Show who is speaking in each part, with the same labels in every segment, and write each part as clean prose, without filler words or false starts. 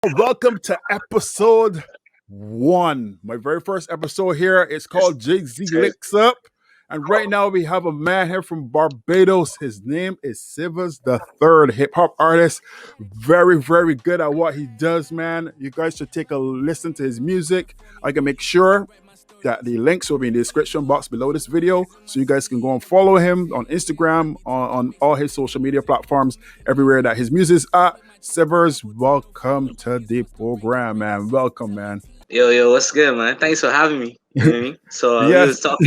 Speaker 1: Welcome to episode one. My very first episode here. It's called Jiggzy
Speaker 2: Cheers.
Speaker 1: Links Up. And right now we have a man here from Barbados. His name is Sivers, the third hip hop artist. Very, very good at what he does, man. You guys should take a listen to his music. I can make sure that the links will be in the description box below this video so you guys can go and follow him on Instagram, on all his social media platforms, everywhere that his music's at. Sivers, welcome to the program, man. Welcome, man.
Speaker 2: Yo, what's good, man? Thanks for having me. You know what I mean? So we
Speaker 1: Yes.
Speaker 2: was talking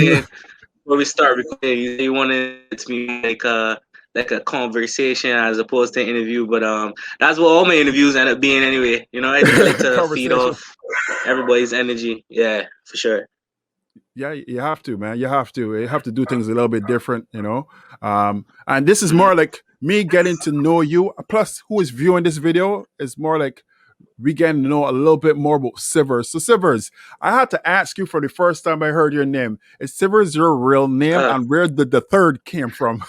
Speaker 2: before we start recording. You wanted it to be like a conversation as opposed to an interview, but that's what all my interviews end up being anyway. You know, I like to feed
Speaker 1: Conversation.
Speaker 2: off everybody's energy. Yeah, for sure.
Speaker 1: Yeah, you have to, man. You have to. You have to do things a little bit different, you know. And this is more like me getting to know you. Plus, who is viewing this video is more like we getting to know a little bit more about Sivers. So, Sivers, I had to ask you for the first time I heard your name. Is Sivers your real name,
Speaker 2: Uh,
Speaker 1: and where did the third came from?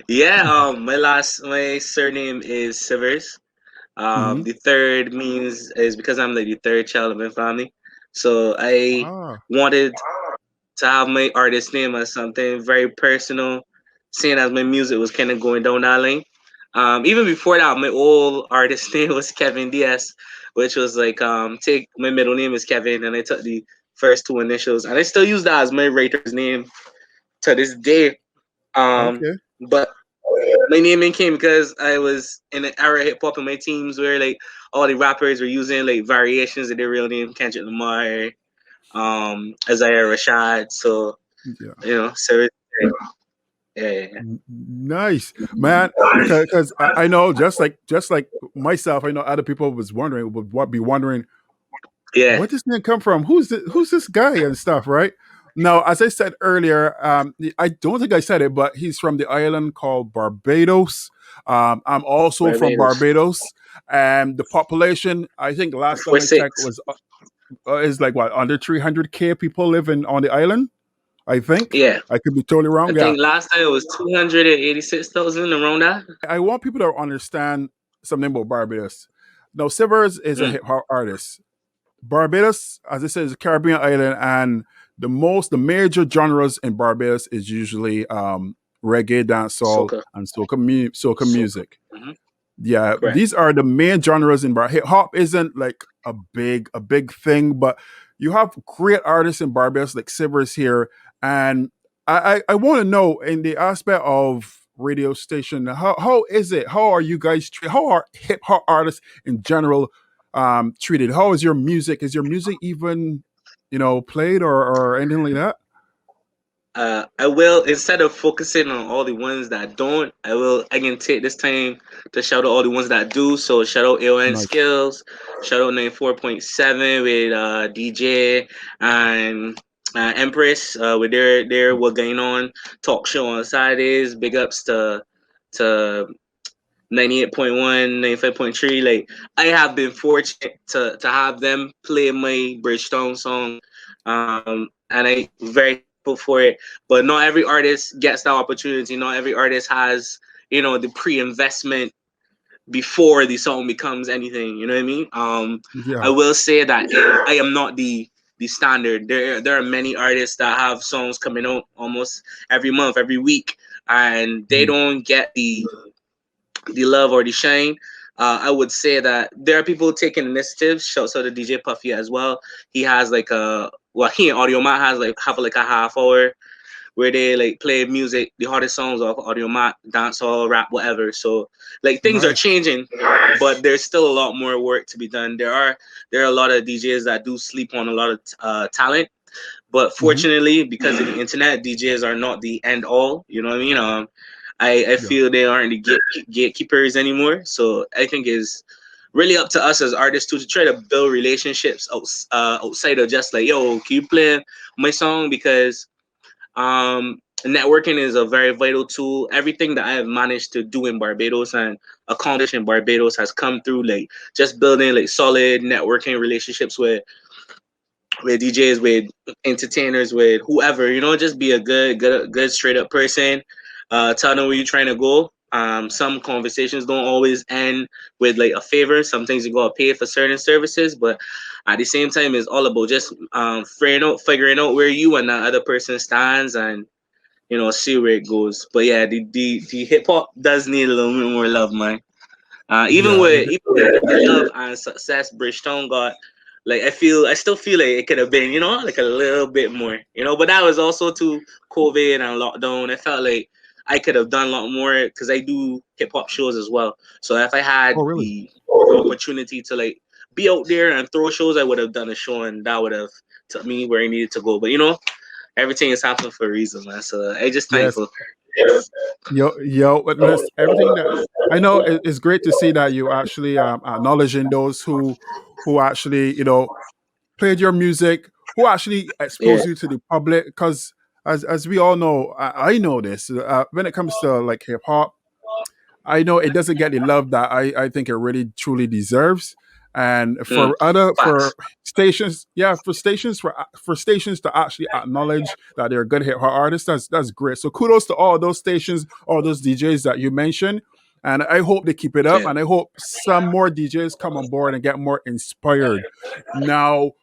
Speaker 2: yeah. My surname is Sivers.
Speaker 1: Hmm.
Speaker 2: The third means is because I'm like the third child of my family. So I
Speaker 1: Ah,
Speaker 2: wanted to have my artist name as something very personal, seeing as my music was kind of going down that lane. Even before that, my old artist name was Kevin Diaz, which was like take my middle name is Kevin, and I took the first two initials, and I still use that as my writer's name to this day. Um,
Speaker 1: okay.
Speaker 2: but my naming came because I was in an era of hip hop in my teams where like all the rappers were using like variations of their real name, Kendrick Lamar, Isaiah Rashad. So
Speaker 1: Yeah.
Speaker 2: so yeah.
Speaker 1: Nice, man. Because I know, just like myself, I know other people was wondering, would what be wondering,
Speaker 2: Yeah.
Speaker 1: where does this name come from? Who's this guy and stuff, right? Now, as I said earlier, I don't think I said it, but he's from the island called Barbados. I'm also from
Speaker 2: Barbados.
Speaker 1: Barbados, and the population, I think last time
Speaker 2: We're
Speaker 1: I checked,
Speaker 2: six.
Speaker 1: was is like what, under 300K people living on the island. I think
Speaker 2: Yeah.
Speaker 1: I could be totally
Speaker 2: I
Speaker 1: wrong. Yeah,
Speaker 2: think last time it was 286,000 around that.
Speaker 1: I want people to understand something about Barbados. Now, Sivers is a
Speaker 2: Mm.
Speaker 1: hip hop artist. Barbados, as I said, is a Caribbean island, and the major genres in Barbados is usually reggae, dancehall,
Speaker 2: Soca.
Speaker 1: and soca
Speaker 2: Soca.
Speaker 1: music.
Speaker 2: Hmm.
Speaker 1: Yeah,
Speaker 2: Correct.
Speaker 1: these are the main genres in Bar. Hip hop isn't like a big thing, but you have great artists in Barbados like Sivers here, and I want to know in the aspect of radio station, how is it? How are you guys? How are hip hop artists in general treated? How is your music? Is your music even played or anything like that?
Speaker 2: I will, instead of focusing on all the ones that don't, I can take this time to shout out all the ones that do. So shout out AON
Speaker 1: Nice.
Speaker 2: Skills, shout out 94.7 with DJ and Empress with their what going on talk show on Saturdays. Big ups to 98.1, 95.3. Like I have been fortunate to have them play my Bridgestone song. And I very thankful for it. But not every artist gets that opportunity. Not every artist has, the pre-investment before the song becomes anything. You know what I mean? I
Speaker 1: Yeah.
Speaker 2: will say that I am not the standard. There are many artists that have songs coming out almost every month, every week, and they
Speaker 1: Mhm.
Speaker 2: don't get the love or the shine. I would say that there are people taking initiatives. Shouts out to DJ Puffy as well. He has like he and Audio Matt has like have like a half hour where they like play music, the hardest songs off Audio Matt, dancehall, rap, whatever. So like things are
Speaker 1: Nice.
Speaker 2: changing, but there's still a lot more work to be done. There are a lot of DJs that do sleep on a lot of talent. But
Speaker 1: Hmm.
Speaker 2: fortunately, because of the internet, DJs are not the end all. You know what I mean? I
Speaker 1: Yeah.
Speaker 2: feel they aren't the gatekeepers anymore. So I think it's really up to us as artists to try to build relationships outside of just like, yo, can you play my song? Because networking is a very vital tool. Everything that I have managed to do in Barbados and accomplish in Barbados has come through like just building like solid networking relationships with DJs, with entertainers, with whoever, just be a good straight up person. Tell them where you're trying to go. some conversations don't always end with like a favor. Some things you gotta pay for certain services, but at the same time, it's all about just figuring out where you and that other person stands, and see where it goes. But yeah, the hip hop does need a little bit more love, man.
Speaker 1: Yeah,
Speaker 2: Even with the love and success Bridgetown got, like I still feel like it could have been, like a little bit more, But that was also to COVID and lockdown. I felt like I could have done a lot more because I do hip hop shows as well. So if I had
Speaker 1: oh really?
Speaker 2: the opportunity to like be out there and throw shows, I would have done a show, and that would have took me where I needed to go. But everything is happening for a reason, man. So I just
Speaker 1: Yes.
Speaker 2: thankful.
Speaker 1: Yo, but everything that I know it's great to see that you actually acknowledging those who actually played your music, who actually
Speaker 2: Yeah,
Speaker 1: exposed you to the public. Because as we all know, I know this when it comes to like hip hop, I know it doesn't get the love that I think it really truly deserves. And
Speaker 2: mm,
Speaker 1: for
Speaker 2: facts.
Speaker 1: stations, yeah, for stations to actually acknowledge that they're good hip hop artists, that's great. So kudos to all those stations, all those DJs that you mentioned. And I hope they keep it up,
Speaker 2: Yeah.
Speaker 1: and I hope some more DJs come on board and get more inspired. Now,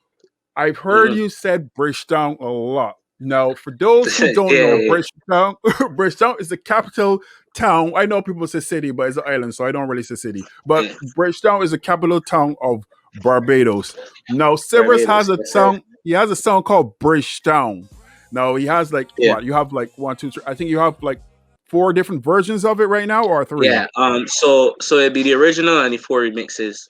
Speaker 1: I've heard
Speaker 2: Hmm.
Speaker 1: you said Bridgetown a lot. Now, for those who
Speaker 2: Yeah,
Speaker 1: don't know,
Speaker 2: yeah,
Speaker 1: Bridgetown, Bridgetown is the capital town. I know people say city, but it's an island, so I don't really say city. But
Speaker 2: yeah.
Speaker 1: Bridgetown is the capital town of Barbados. Now, Sivers has
Speaker 2: Barbados,
Speaker 1: a
Speaker 2: yes, sir.
Speaker 1: song. He has a song called Bridgetown. Now, he has like
Speaker 2: Yeah,
Speaker 1: what? You have like one, two, three. I think you have like four different versions of it right now, or three.
Speaker 2: yeah. So it'd be the original and the four remixes.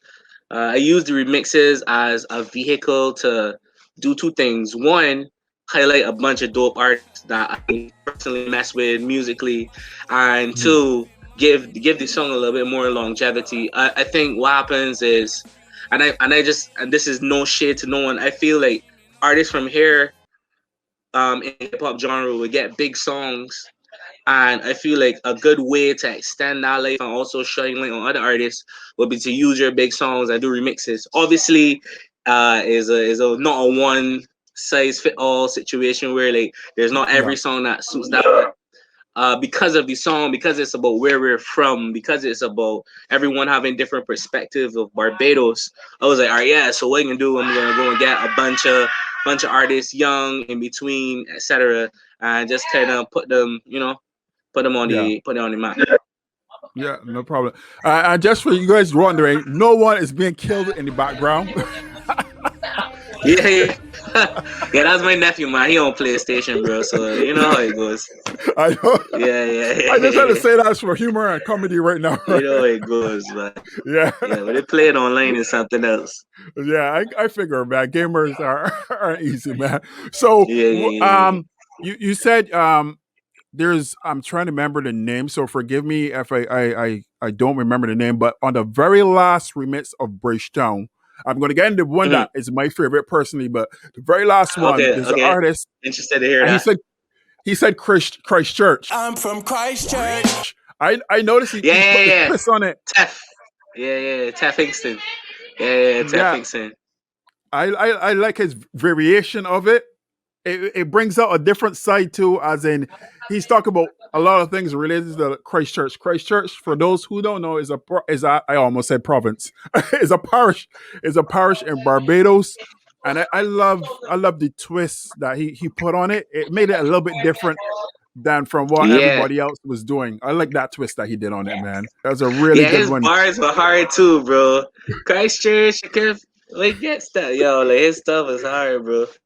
Speaker 2: I use the remixes as a vehicle to do two things. One, highlight a bunch of dope artists that I personally mess with musically, and
Speaker 1: Mhm.
Speaker 2: two, give the song a little bit more longevity. I think what happens is, and this is no shade to no one. I feel like artists from here, in hip hop genre, would get big songs, and I feel like a good way to extend that life and also shine light on other artists would be to use your big songs and do remixes. Obviously, is a not a one size fit all situation where like there's not
Speaker 1: Yeah,
Speaker 2: every song that suits that. Because of the song, because it's about where we're from, because it's about everyone having different perspectives of Barbados. I was like, all right, yeah. So what I can do? I'm gonna go and get a bunch of artists, young, in between, etc., and just kind of
Speaker 1: yeah.
Speaker 2: put them on the map.
Speaker 1: Yeah, no problem. Just for you guys wondering, no one is being killed in the background.
Speaker 2: Yeah, yeah. Yeah, that's my nephew, man. He on PlayStation, bro. So you know how it goes.
Speaker 1: I know.
Speaker 2: Yeah,
Speaker 1: I just had to
Speaker 2: yeah.
Speaker 1: say that for humor and comedy right now.
Speaker 2: You know how it goes, man.
Speaker 1: Yeah,
Speaker 2: Yeah, but they play it online is something else.
Speaker 1: yeah. I figure, man. Gamers are easy, man. So,
Speaker 2: Yeah, yeah, yeah,
Speaker 1: you said there's I'm trying to remember the name, so forgive me if I don't remember the name, but on the very last remix of Bridgetown, I'm gonna get into one
Speaker 2: yeah.
Speaker 1: that is my favorite personally, but the very last one,
Speaker 2: Okay,
Speaker 1: there's an
Speaker 2: okay.
Speaker 1: artist,
Speaker 2: Interested to hear
Speaker 1: and
Speaker 2: that.
Speaker 1: he said Christchurch.
Speaker 3: I'm from Christchurch.
Speaker 1: I noticed
Speaker 2: Yeah,
Speaker 1: he
Speaker 2: yeah,
Speaker 1: put the
Speaker 2: yeah.
Speaker 1: twist on it.
Speaker 2: Tef. Yeah, yeah, Tef Hingston. Yeah, yeah, Tef
Speaker 1: Yeah,
Speaker 2: Hingston.
Speaker 1: I like his variation of it. It brings out a different side too, as in he's talking about a lot of things related to Christchurch. Christchurch, for those who don't know, is a I almost said province. Is a parish in Barbados, and I love the twist that he put on it. It made it a little bit different than from what
Speaker 2: Yeah.
Speaker 1: everybody else was doing. I like that twist that he did on it, man. That was a really
Speaker 2: Yeah,
Speaker 1: good
Speaker 2: his
Speaker 1: one.
Speaker 2: bars were hard too, bro. Christchurch, like gets that, yo, like his stuff is hard, bro.